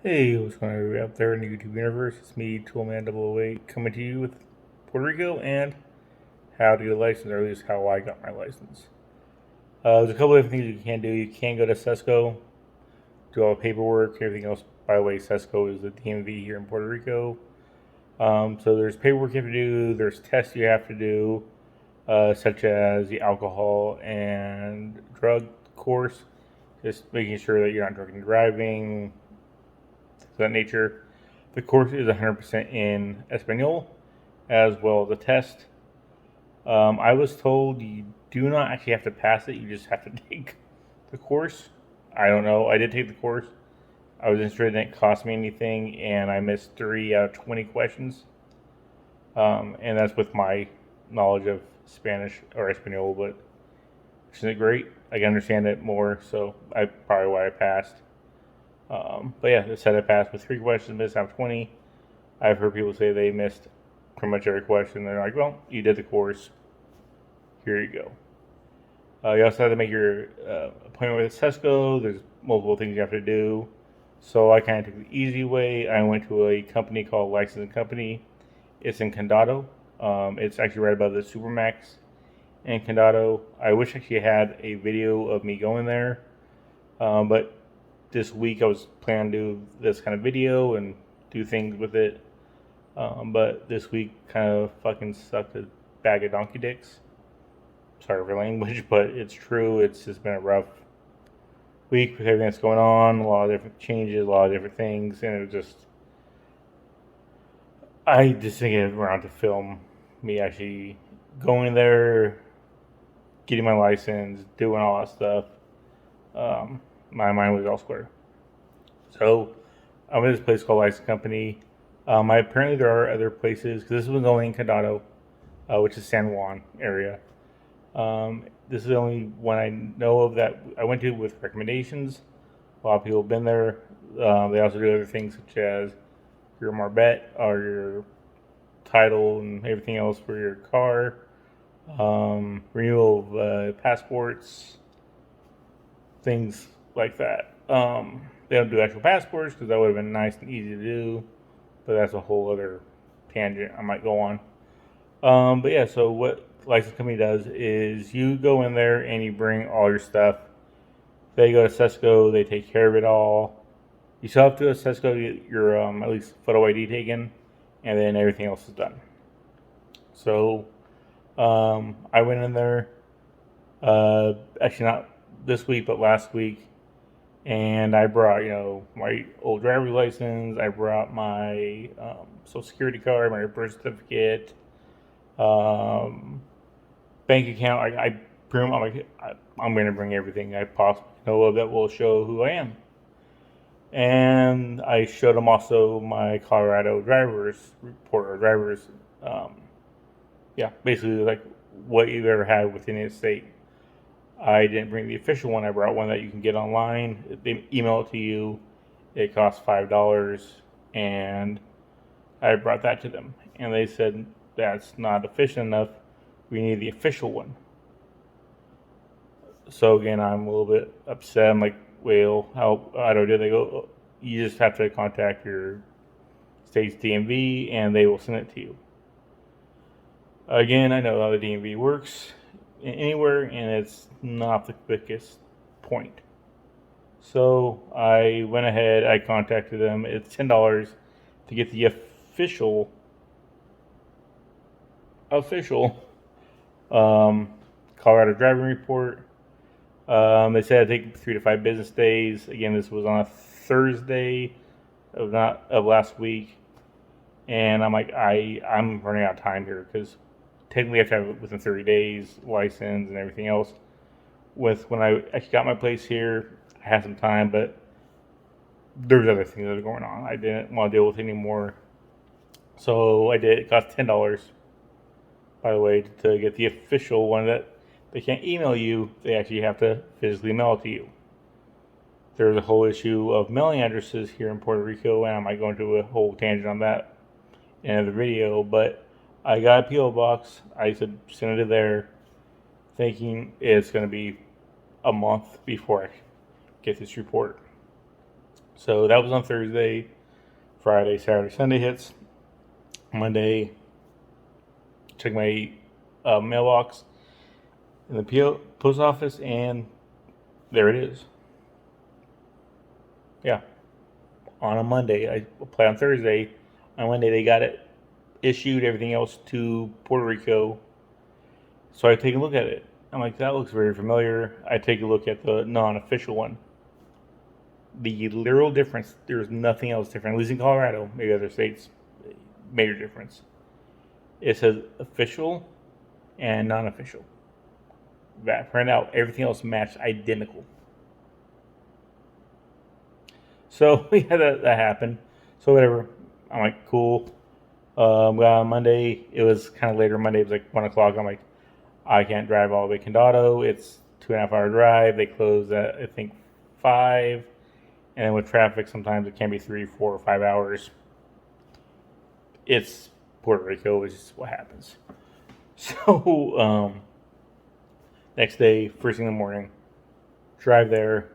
Hey, what's going on everybody out there in the YouTube universe? It's me, Toolman008, coming to you with Puerto Rico and how to get a license, or at least how I got my license. There's a couple of different things you can do. You can go to Sesco, do all the paperwork, everything else. By the way, Sesco is the DMV here in Puerto Rico. So there's paperwork you have to do, there's tests you have to do, such as the alcohol and drug course, just making sure that you're not drunk and driving, of that nature. The course is 100% in Espanol, as well as a test. I was told you do not actually have to pass it, you just have to take the course. I don't know. I did take the course. I was interested in it, cost me anything, and I missed 3 out of 20 questions. And that's with my knowledge of Spanish or Espanol, but isn't it great? I can understand it more, so I probably why I passed. But yeah, it said I passed with 3 questions, missed out of 20. I've heard people say they missed pretty much every question. They're like, well, you did the course. Here you go. You also have to make your appointment with Sesco. There's multiple things you have to do. So I kind of took the easy way. I went to a company called Licensing Company. It's in Condado. It's actually right above the Supermax in Condado. I wish I actually had a video of me going there. But this week I was planning to do this kind of video and do things with it. But this week kind of fucking sucked a bag of donkey dicks. Sorry for language, but it's true. It's just been a rough week with everything that's going on. A lot of different changes, a lot of different things, and it was just. I just didn't get around to film me actually going there, getting my license, doing all that stuff. My mind was elsewhere. So I went to this place called License Company. Apparently there are other places because this was only in Condado, which is San Juan area. This is the only one I know of that I went to with recommendations. A lot of people have been there. They also do other things such as your Marbet or your title and everything else for your car, renewal of passports, things like that. They don't do actual passports because that would have been nice and easy to do, but that's a whole other tangent I might go on. But yeah, so what license company does is you go in there and you bring all your stuff. They go to Sesco, they take care of it all. You still have to go to Sesco to get your at least photo ID taken, and then everything else is done. So I went in there, actually not this week, but last week, and I brought, my old driver's license. I brought my social security card, my birth certificate, bank account. I'm going to bring everything I possibly know of that will show who I am. And I showed them also my Colorado driver's report or driver's, basically like what you've ever had within the state. I didn't bring the official one. I brought one that you can get online. They email it to you. It costs $5, and I brought that to them, and they said that's not efficient enough. We need the official one. So again, I'm a little bit upset. I'm like, well, how do I do it? They go, oh, you just have to contact your state's DMV, and they will send it to you. Again, I know how the DMV works anywhere, and it's not the quickest point. So I went ahead, I contacted them. It's $10 to get the official Colorado driving report. They said it'd take 3 to 5 business days. Again, this was on a Thursday of last week, and I'm like, I'm running out of time here because technically I have to have it within 30 days, license and everything else. When I actually got my place here, I had some time, but there's other things that are going on. I didn't want to deal with anymore, so I did. It cost $10, by the way, to get the official one that they can't email you. They actually have to physically mail it to you. There's a whole issue of mailing addresses here in Puerto Rico, and I might go into a whole tangent on that in another video, but I got a P.O. box. I said send it there, thinking it's going to be a month before I get this report. So that was on Thursday. Friday, Saturday, Sunday hits. Monday, check my mailbox in the post office, and there it is. Yeah, on a Monday. I applied on Thursday. On Monday, they got it issued, everything else to Puerto Rico. So I take a look at it. I'm like, that looks very familiar. I take a look at the non official one. The literal difference, there's nothing else different. At least in Colorado, maybe other states, major difference. It says official and non official. That printout, everything else matched identical. So yeah, that happened. So whatever. I'm like, cool. On Monday, it was kind of later. Monday it was like 1 o'clock. I'm like, I can't drive all the way to Condado. It's 2.5 hour drive. They close at I think 5, and then with traffic, sometimes it can be 3, 4, or 5 hours. It's Puerto Rico, which is what happens. So next day, first thing in the morning, drive there,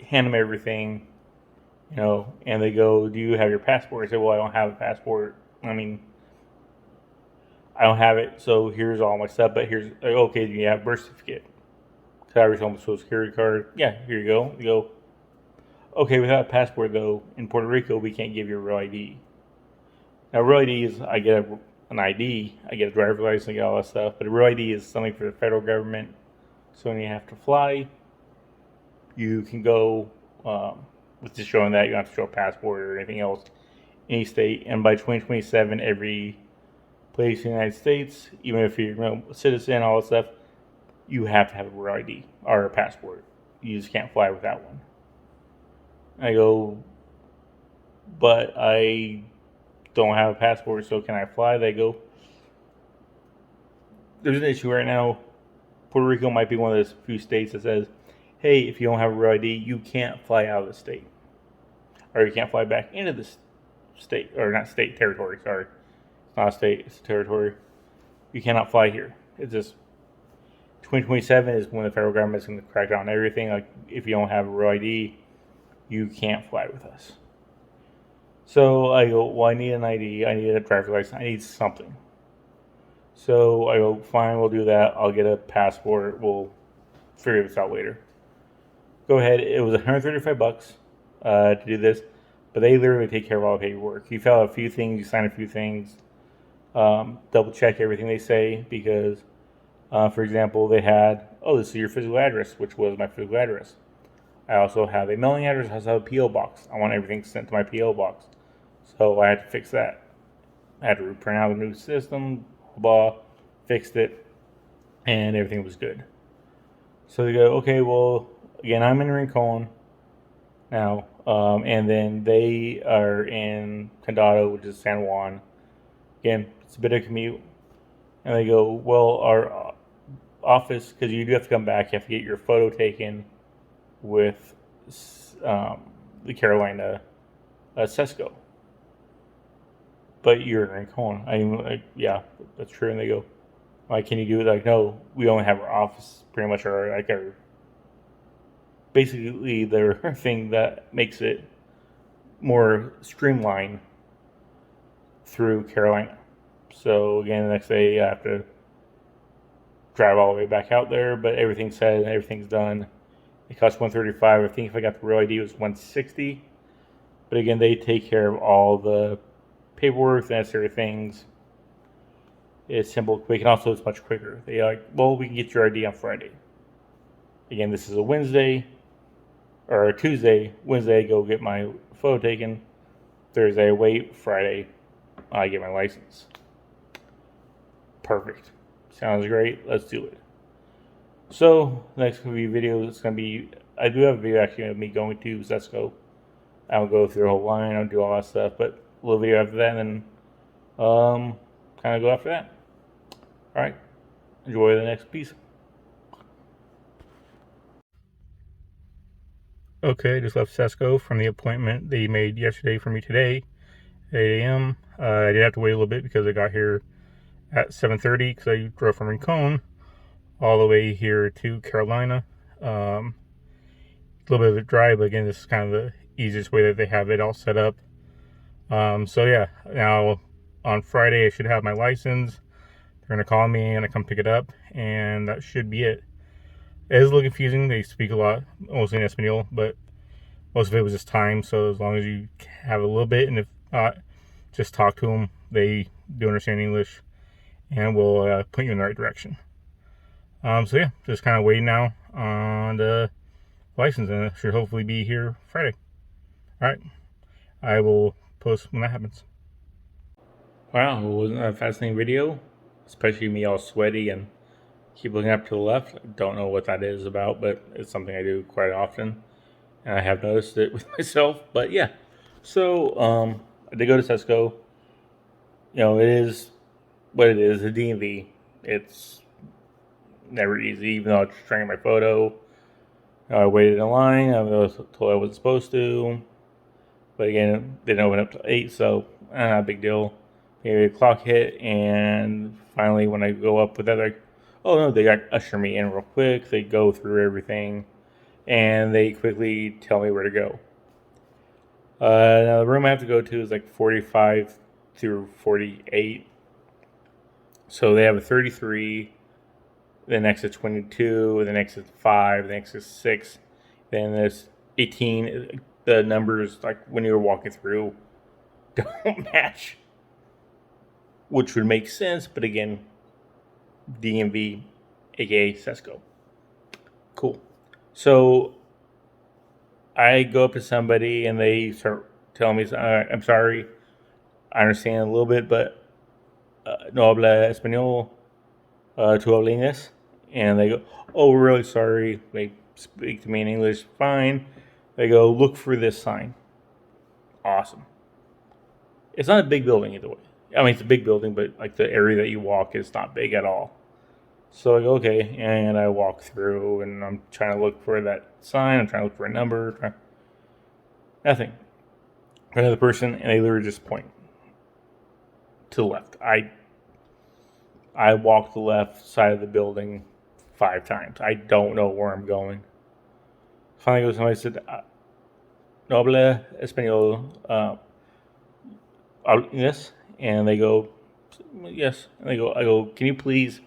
hand them everything, and they go, "Do you have your passport?" I said, "Well, I don't have a passport. I mean, I don't have it, so here's all my stuff, but here's, okay, do you have a birth certificate?" So I returned my social security card. Yeah, here you go. You go, okay, without a passport, though, in Puerto Rico, we can't give you a real ID. Now, real ID is, I get an ID, I get a driver's license, I get all that stuff, but a real ID is something for the federal government. So when you have to fly, you can go with just showing that. You don't have to show a passport or anything else, any state. And by 2027, every place in the United States, even if you're a citizen, all that stuff, you have to have a real ID or a passport. You just can't fly without one. I go, but I don't have a passport, so can I fly? They go, there's an issue right now. Puerto Rico might be one of those few states that says, hey, if you don't have a real ID, you can't fly out of the state. Or you can't fly back into the state, or not state, territory, sorry. It's not a state, it's a territory. You cannot fly here. It's just 2027 is when the federal government is going to crack down on everything. Like, if you don't have a real ID, you can't fly with us. So I go, well, I need an ID, I need a driver's license, I need something. So I go, fine, we'll do that. I'll get a passport. We'll figure this out later. Go ahead. It was $135 to do this, but they literally take care of all the paperwork. You fill out a few things, you sign a few things, double check everything they say because, for example, they had, this is your physical address, which was my physical address. I also have a mailing address. I also have a P.O. box. I want everything sent to my P.O. box. So I had to fix that. I had to print out a new system, blah, fixed it, and everything was good. So they go, okay, well, again, I'm in Rincon now, and then they are in Condado, which is San Juan. Again, it's a bit of a commute. And they go, well, our office, because you do have to come back, you have to get your photo taken with the Carolina Sesco. But you're in Rincon. I'm like, yeah, that's true. And they go, like, can you do it? Like, no, we only have our office, pretty much our basically their thing that makes it more streamlined through Carolina. So again, the next day I have to drive all the way back out there, but everything's said and everything's done. It costs $135. I think if I got the real ID, it was $160. But again, they take care of all the paperwork, the necessary things. It's simple, quick, and also it's much quicker. They like, well, we can get your ID on Friday. Again, this is a Wednesday or a Tuesday. Wednesday, I go get my photo taken. Thursday, I wait. Friday, I get my license. Perfect. Sounds great. Let's do it. So, next will be video. It's going to be, I do have a video actually of me going to Sesco. I'll go through the whole line. I'll do all that stuff. But a little video after that, and then kind of go after that. All right. Enjoy the next piece. Okay, just left Sesco from the appointment they made yesterday for me today, 8 a.m. I did have to wait a little bit because I got here at 7:30 because I drove from Rincon all the way here to Carolina. little bit of a drive, but again, this is kind of the easiest way that they have it all set up. So yeah, now on Friday I should have my license. They're gonna call me and I come pick it up, and that should be it. It is a little confusing. They speak a lot, mostly in Espanol, but most of it was just time. So as long as you have a little bit, and if not, just talk to them. They do understand English, and will put you in the right direction. So yeah, just kind of waiting now on the license, and it should hopefully be here Friday. All right, I will post when that happens. Wow, wasn't that a fascinating video? Especially me all sweaty and keep looking up to the left. I don't know what that is about, but it's something I do quite often, and I have noticed it with myself. But yeah, so I did go to Tesco. You know, it is what it is. A DMV. It's never easy, even though I was trying my photo. I waited in line. I was told I wasn't supposed to. But again, they didn't open up till 8, so not a big deal. Maybe 8 o'clock hit, and finally when I go up with that, like, oh no, they got usher me in real quick. They go through everything, and they quickly tell me where to go. Now the room I have to go to is like 45 through 48. So they have a 33, the next is 22, the next is 5, the next is 6, then there's 18. The numbers, like when you were walking through, don't match, which would make sense, but again, DMV, aka Sesco. Cool. So I go up to somebody and they start telling me, I'm sorry, I understand a little bit, but no habla español, tu habla inglés? And they go, oh, we're really sorry. They speak to me in English, fine. They go, look for this sign. Awesome. It's not a big building either way. I mean, it's a big building, but like the area that you walk is not big at all. So I go, okay, and I walk through, and I'm trying to look for that sign. I'm trying to look for a number. Nothing. Another person, and they literally just point to the left. I walked the left side of the building 5 times. I don't know where I'm going. Finally, goes somebody said, "No habla español." Yes, and they go, yes, and I go, can you please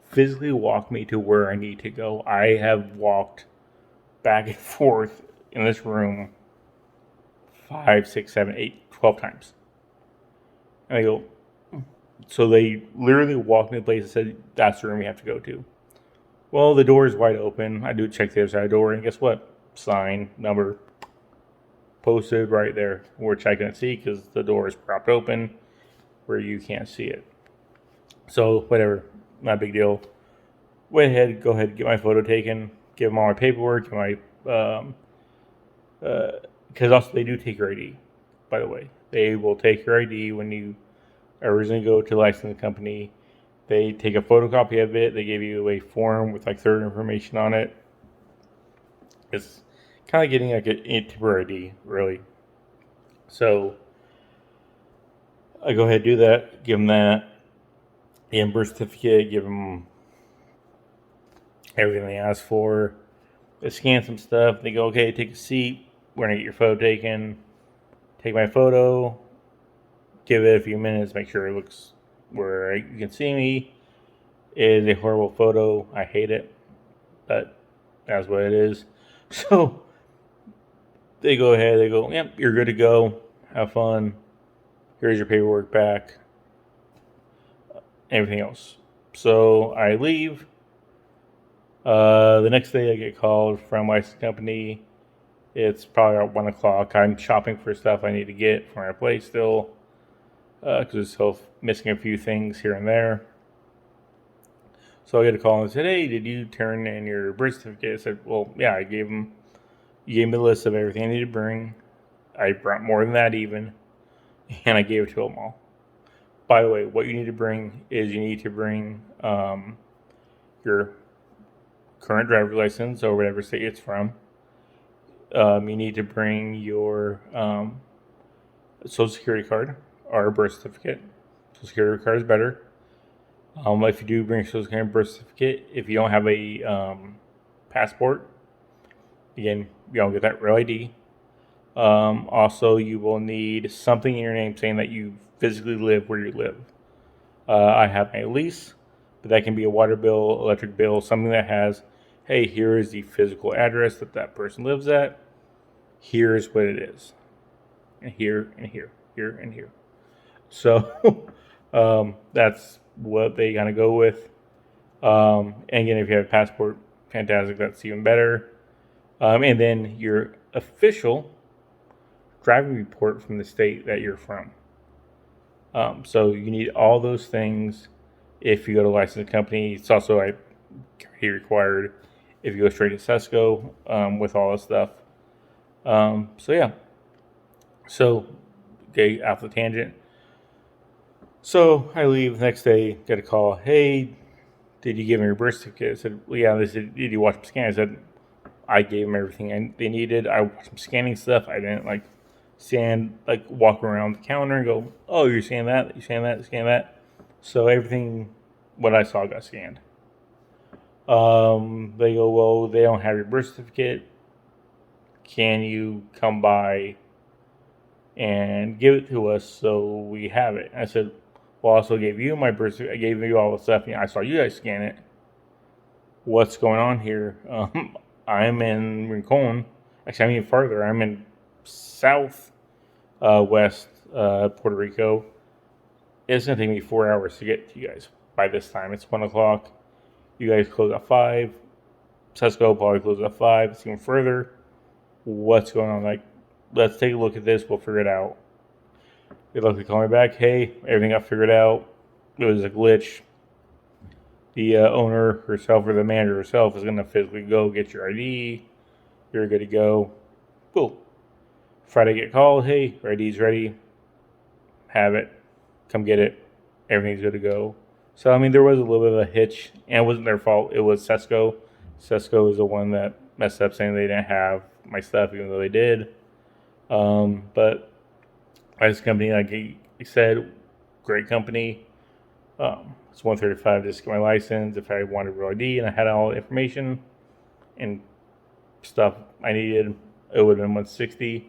physically walk me to where I need to go? I have walked back and forth in this room 5, 6, 7, 8, 12 times. And I go, so they literally walked me to the place and said, that's the room you have to go to. Well, the door is wide open. I do check the other side of the door, and guess what? Sign, number, posted right there, which I couldn't see because the door is propped open where you can't see it. So, whatever, not a big deal. Went ahead, go ahead, get my photo taken, give them all my paperwork, because also they do take your ID, by the way. They will take your ID when you originally go to the licensing company. They take a photocopy of it. They give you a form with like certain information on it. It's kind of getting like a temporary ID, really. So I go ahead and do that. Give them that. The birth certificate. Give them everything they ask for. They scan some stuff. They go, okay, take a seat. We're gonna get your photo taken. Take my photo. Give it a few minutes. Make sure it looks where you can see me. It is a horrible photo. I hate it, but that's what it is. So they go ahead. They go, yep, you're good to go. Have fun. Here's your paperwork back. Everything else. So I leave. The next day I get called from my license company. It's probably about 1 o'clock. I'm shopping for stuff I need to get for my place still. Because it's still missing a few things here and there. So I get a call and said, hey, did you turn in your birth certificate? I said, well, yeah, you gave me the list of everything I need to bring. I brought more than that even. And I gave it to them all. By the way, what you need to bring is you need to bring your current driver's license or whatever state it's from. You need to bring your social security card or a birth certificate. Social security card is better. If you do bring a social security birth certificate, if you don't have a passport, Again, get that real ID. Also, you will need something in your name saying that you physically live where you live. I have my lease, but that can be a water bill, electric bill, something that has, hey, here is the physical address that that person lives at. Here's what it is. And here, and here, here, and here. So that's what they kind of go with. And again, if you have a passport, fantastic, that's even better. And then your official driving report from the state that you're from. So you need all those things if you go to a licensed company. It's also required if you go straight to Sesco with all this stuff. So yeah. So okay, off the tangent. So I leave the next day, get a call. Hey, did you give me your birth certificate? I said, well, yeah. They said, did you watch them scan? I said, I gave them everything they needed. I watched them scanning stuff. I didn't walk around the counter and go, oh, you're scanning that, you scan that, you scan that. So everything, what I saw got scanned. They go, well, they don't have your birth certificate. Can you come by and give it to us so we have it? I said, well, I also gave you my birth certificate. I gave you all the stuff. I saw you guys scan it. What's going on here? I'm in Rincon. Actually, I'm even farther. I'm in south west Puerto Rico. It's going to take me 4 hours to get to you guys by this time. It's 1 o'clock. You guys close at 5. Sesco probably closes at 5. It's even further. What's going on? Let's take a look at this. We'll figure it out. They luckily call me back. Hey, everything got figured out. It was a glitch. The owner herself or the manager herself is going to physically go get your ID. You're good to go. Cool. Friday get called. Hey, your ID's ready. Have it. Come get it. Everything's good to go. So, there was a little bit of a hitch, and it wasn't their fault. It was Sesco. Sesco is the one that messed up saying they didn't have my stuff, even though they did. But this company, like I said, great company. It's $135 just to get my license. If I wanted real ID and I had all the information and stuff I needed, it would have been $160.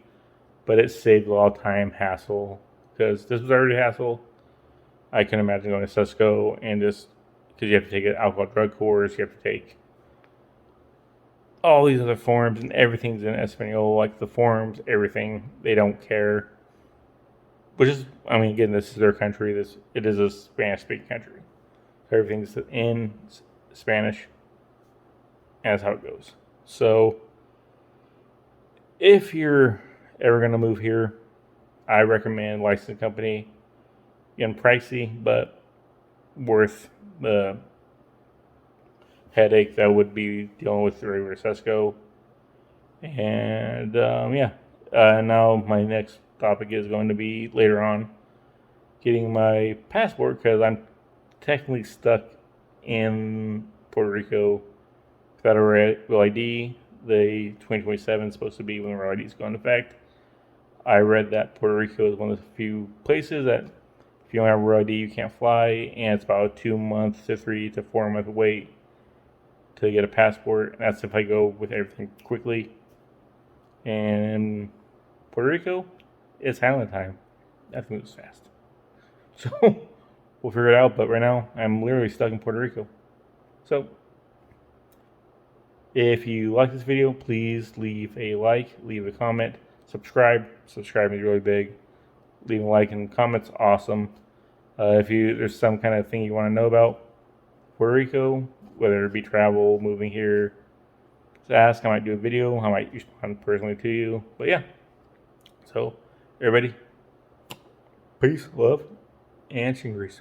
But it saved a lot of time, hassle, because this was already hassle. I can imagine going to Sesco and just, because you have to take an alcohol drug course, you have to take all these other forms, and everything's in Espanol, like the forms, everything. They don't care. Which is, again, this is their country. It is a Spanish-speaking country. So everything's in Spanish, and that's how it goes. So if you're ever going to move here, I recommend licensed company. Again, pricey, but worth the headache that would be dealing with the regular Sesco. And now my next topic is going to be later on getting my passport, because I'm technically stuck in Puerto Rico without a real ID. The 2027 is supposed to be when real IDs go into effect. I read that Puerto Rico is one of the few places that if you don't have a real ID, you can't fly, and it's about a 2 month to 3 to 4 month wait to get a passport. And that's if I go with everything quickly. And Puerto Rico, it's handling time. That moves fast. So we'll figure it out. But right now, I'm literally stuck in Puerto Rico. So if you like this video, please leave a like, leave a comment, subscribe. Subscribing is really big. Leaving a like and comments, awesome. If there's some kind of thing you want to know about Puerto Rico, whether it be travel, moving here, just ask. I might do a video. I might respond personally to you. But yeah. So everybody, peace, love, and chingries.